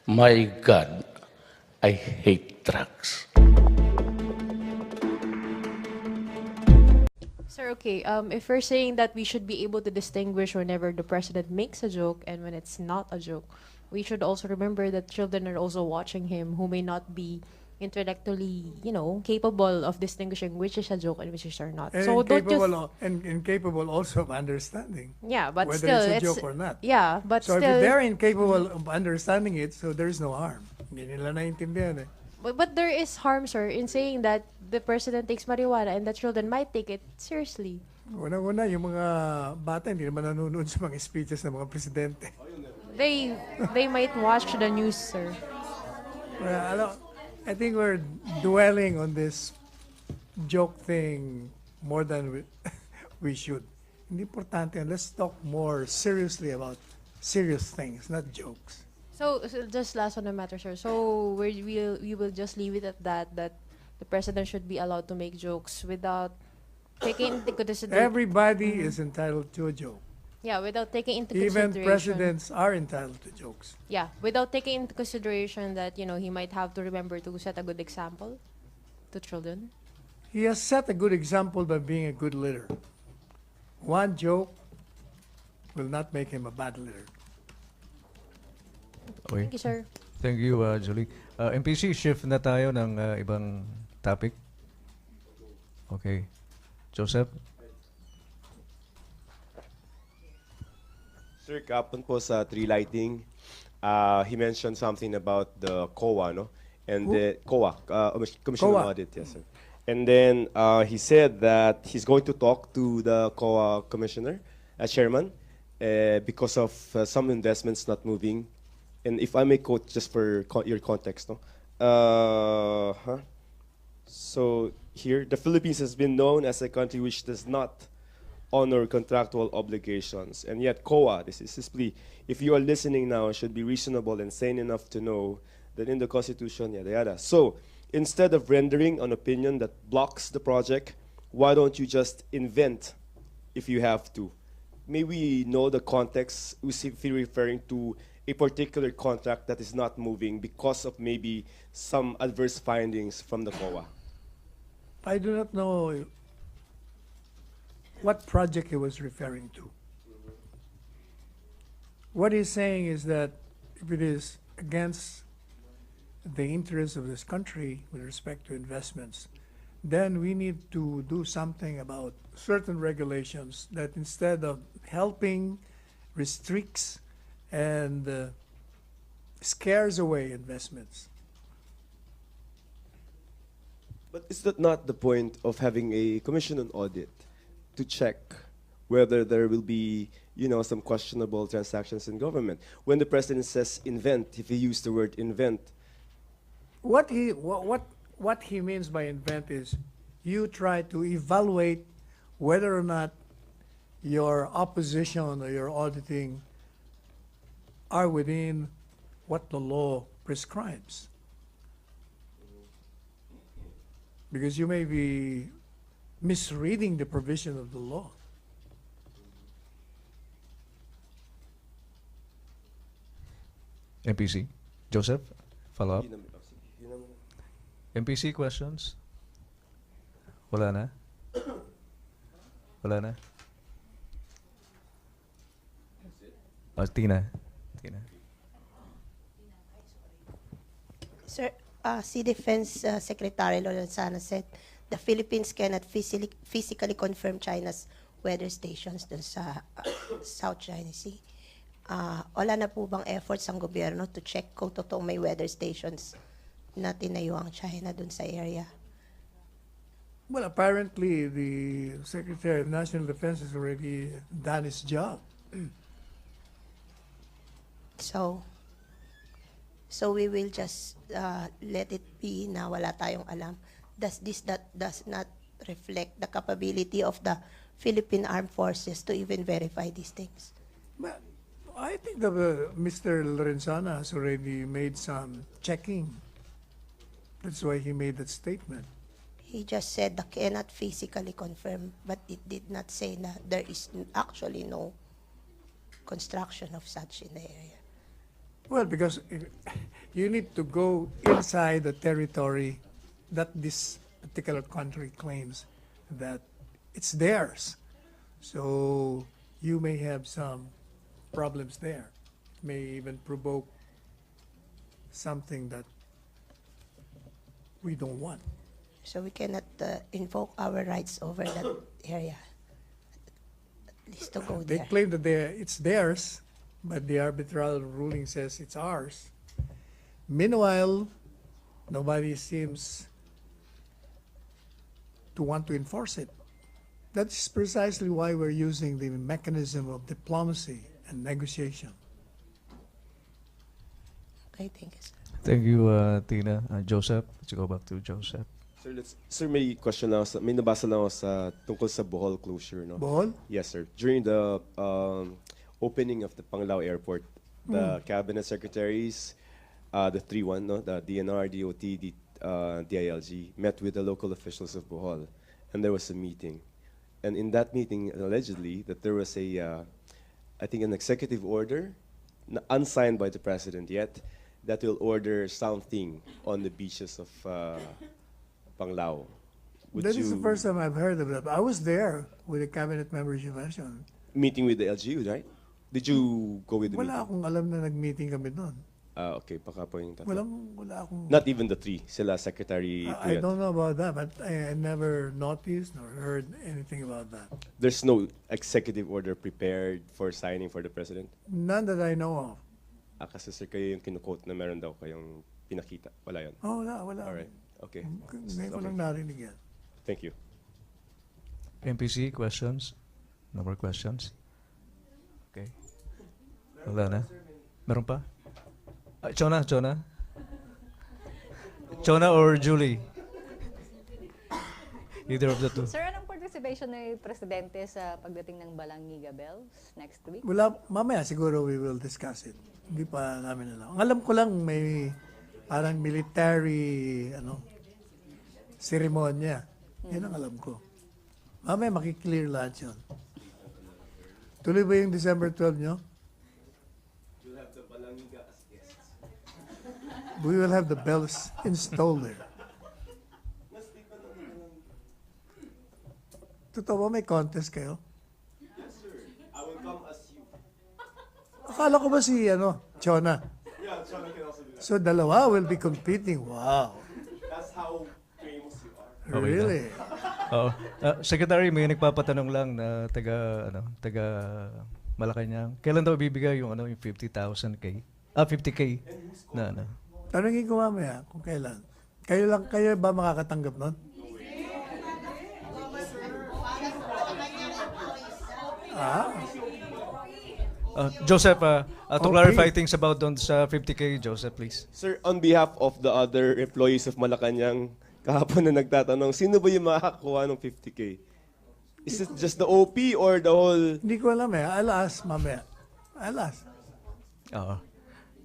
My God, I hate drugs. Sir, okay, if we're saying that we should be able to distinguish whenever the president makes a joke and when it's not a joke, we should also remember that children are also watching him who may not be intellectually, capable of distinguishing which is a joke and which is are not. And So don't you, incapable also of understanding yeah, but whether still, it's a it's, joke or not. yeah, but So if still, they're incapable of understanding it, so there's no harm. Hindi nila naiintindihan eh. but there is harm, sir, in saying that the president takes marijuana and the children might take it seriously. Una-una, yung mga bata hindi naman nanonood sa mga speeches ng mga presidente. They they might watch the news, sir. Well, I think we're dwelling on this joke thing more than we should. Hindi importante. Let's talk more seriously about serious things, not jokes. So just last on the matter, sir. So we will just leave it at that the president should be allowed to make jokes without taking into consideration. Everybody is entitled to a joke. Yeah, without taking into Even consideration. presidents are entitled to jokes. Yeah, without taking into consideration that he might have to remember to set a good example to children. He has set a good example by being a good leader. One joke will not make him a bad leader. Okay. Thank you, sir. Thank you, Julie. MPC, shift na tayo ng ibang topic. Okay. Joseph? Sir, kapon po sa tree lighting, he mentioned something about the COA, no? And the COA, Commission COA. on Audit, yes, sir. And then he said that he's going to talk to the COA commissioner, chairman, because of some investments not moving. And if I may quote just for your context, no? So here, the Philippines has been known as a country which does not honor contractual obligations. And yet COA, this is his plea, if you are listening now, should be reasonable and sane enough to know that in the Constitution, yada yada. So instead of rendering an opinion that blocks the project, why don't you just invent if you have to? May we know the context, if you're referring to a particular contract that is not moving because of maybe some adverse findings from the COA. I do not know what project he was referring to. What he's saying is that if it is against the interests of this country with respect to investments, then we need to do something about certain regulations that instead of helping, restricts and scares away investments. But is that not the point of having a commission on audit to check whether there will be, some questionable transactions in government? When the president says invent, if he used the word invent, What he means by invent is you try to evaluate whether or not your opposition or your auditing are within what the law prescribes. Because you may be misreading the provision of the law. MPC? Joseph? Follow up? yun ang- yun ang- MPC questions? Wala na? Wala na? Tina. Sir, si Defense Secretary Lorenzana said the Philippines cannot physically confirm China's weather stations dun sa South China Sea. Wala na po bang efforts ang gobyerno to check kung totoong may weather stations na tinayo ang China dun sa area? Well, apparently the Secretary of National Defense has already done his job. So we will just let it be na wala tayong alam. That does not reflect the capability of the Philippine Armed Forces to even verify these things. But I think that Mr. Lorenzana has already made some checking. That's why he made that statement. He just said that cannot physically confirm, but it did not say that there is actually no construction of such in the area. Well, because you need to go inside the territory that this particular country claims that it's theirs. So you may have some problems there. It may even provoke something that we don't want. So we cannot invoke our rights over that area. At least to go They there. claim that it's theirs, but the arbitral ruling says it's ours. Meanwhile, nobody seems to want to enforce it. That's precisely why we're using the mechanism of diplomacy and negotiation. Okay, thank you, sir. Thank you, Tina. Joseph, let's go back to Joseph. Sir, may question lang ako may nabasa lang ako tungkol sa Bohol closure, no? Bohol? Yes, sir. During the opening of the Panglao Airport, the cabinet secretaries, the 3-1, no, the DNR, DOT, DILG, met with the local officials of Bohol, and there was a meeting. And in that meeting, allegedly, that there was I think an executive order, unsigned by the president yet, that will order something on the beaches of Panglao. This is the first time I've heard of that. I was there with the cabinet members you mentioned. Meeting with the LGU, right? Did you go with the Wala meeting? akong alam na nag-meeting kami doon. Okay, baka po yung tatlo. Wala akong... Not even the 3, sila Secretary I Puyat. don't know about that, but I never noticed nor heard anything about that. There's no executive order prepared for signing for the president? None that I know of. Kasi sir, kayo yung kinukote na meron daw kayong pinakita. Wala yun. Oh, wala. Alright, okay. Ngayon ko lang narinig yan. Thank you. MPC, questions? No more questions? Okay. Wala na? Meron pa? Chona? Chona or Julie? Either of the two. Sir, anong participation ni Presidente sa pagdating ng Balanghiga Bells next week? Wala, mamaya siguro we will discuss it. Hindi pa namin alam. Ang alam ko lang may parang military seremonya. Yan ang alam ko. Mamaya makiklear lahat yun. Tuloy ba yung December 12 nyo? We will have the bells installed there. Totoo ba may contest kayo? Yes, sir. I will come as you. Akala ko ba si Chona? Yeah, Chona can also do that. So dalawa will be competing. Wow. That's how famous you are. Okay Really? Oo. Secretary, may nagpapatanong lang na taga Malacanang. Kailan daw bibigay yung yung 50,000K? 50K na. Tanungin ko mamaya kung kailan. Kayo ba makakatanggap nun? Joseph, to Okay. clarify things about doon sa 50K, Joseph, please. Sir, on behalf of the other employees of Malacanang, kahapon na nagtatanong, sino ba yung makakakuha ng 50K? Is it just the OP or the whole... Hindi ko alam eh. I'll ask mamaya. I'll ask. Oo.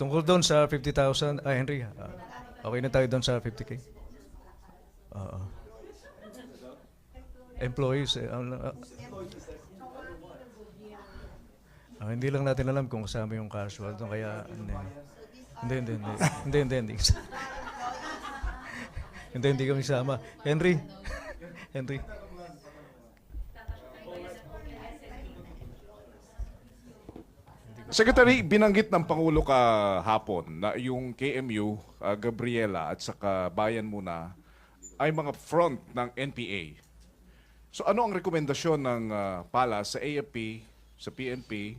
Tungkol doon sa 50,000, Henry, okay na tayo doon sa 50K? Oo. Employees, hindi lang natin alam kung kasama yung casual doon, kaya hindi. Hindi kami sama. Henry. Secretary, binanggit ng Pangulo kahapon na yung KMU, Gabriela at saka Bayan Muna ay mga front ng NPA. So ano ang rekomendasyon ng PALA sa AFP, sa PNP,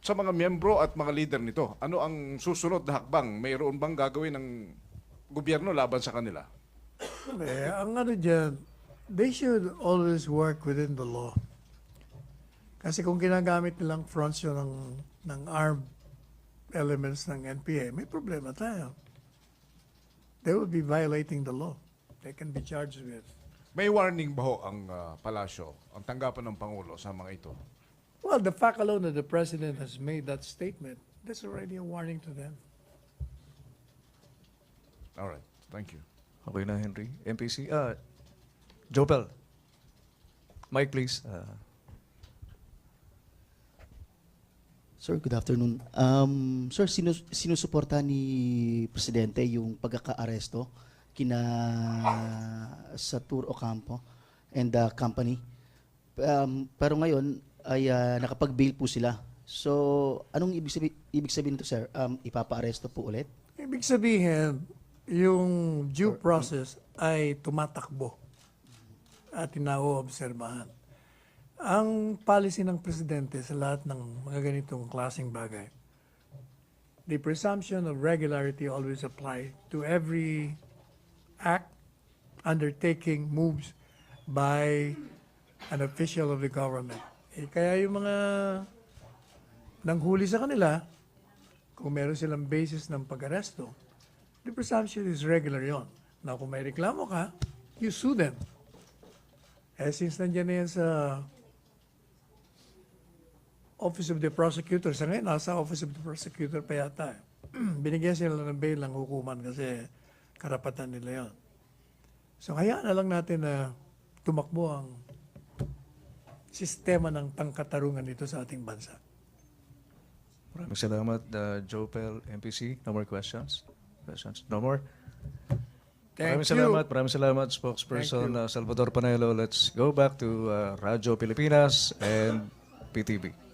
sa mga miyembro at mga leader nito? Ano ang susunod na hakbang? Mayroon bang gagawin ng gobyerno laban sa kanila? Ang dyan, they should always work within the law. Kasi kung ginagamit nilang fronts yun ng armed elements ng NPA, may problema tayo. They will be violating the law. They can be charged with. May warning ba ho ang palasyo, ang tanggapan ng Pangulo sa mga ito? Well, the fact alone that the president has made that statement, that's already a warning to them. All right, thank you. Okay na, Henry. MPC. Jopel. Mike, please. Sir, good afternoon. Sir, sinusuporta ni Presidente yung pagkaka-aresto kina sa Tour Ocampo and the company. Pero ngayon ay nakapag-bail po sila. So, anong ibig sabihin nito, sir? Ipapa-aresto po ulit? Ibig sabihin, yung due process ay tumatakbo at inaoobserbahan. Ang policy ng Presidente sa lahat ng mga ganitong klaseng bagay, the presumption of regularity always apply to every act, undertaking, moves by an official of the government. Kaya yung mga nanghuli sa kanila, kung meron silang basis ng pag-aresto, the presumption is regular yon. Na kung may reklamo ka, you sue them. Since nandiyan na yan sa Office of the Prosecutor, sa ngayon, nasa Office of the Prosecutor pa yata. Binigyan sila ng bail ng hukuman kasi karapatan nila yon. So, hayaan na lang natin na tumakbo ang sistema ng pangkatarungan dito sa ating bansa. Maraming salamat, Jopel, MPC. No more questions? No more? Thank Maraming salamat, spokesperson Salvador Panelo. Let's go back to Radyo Pilipinas and PTV.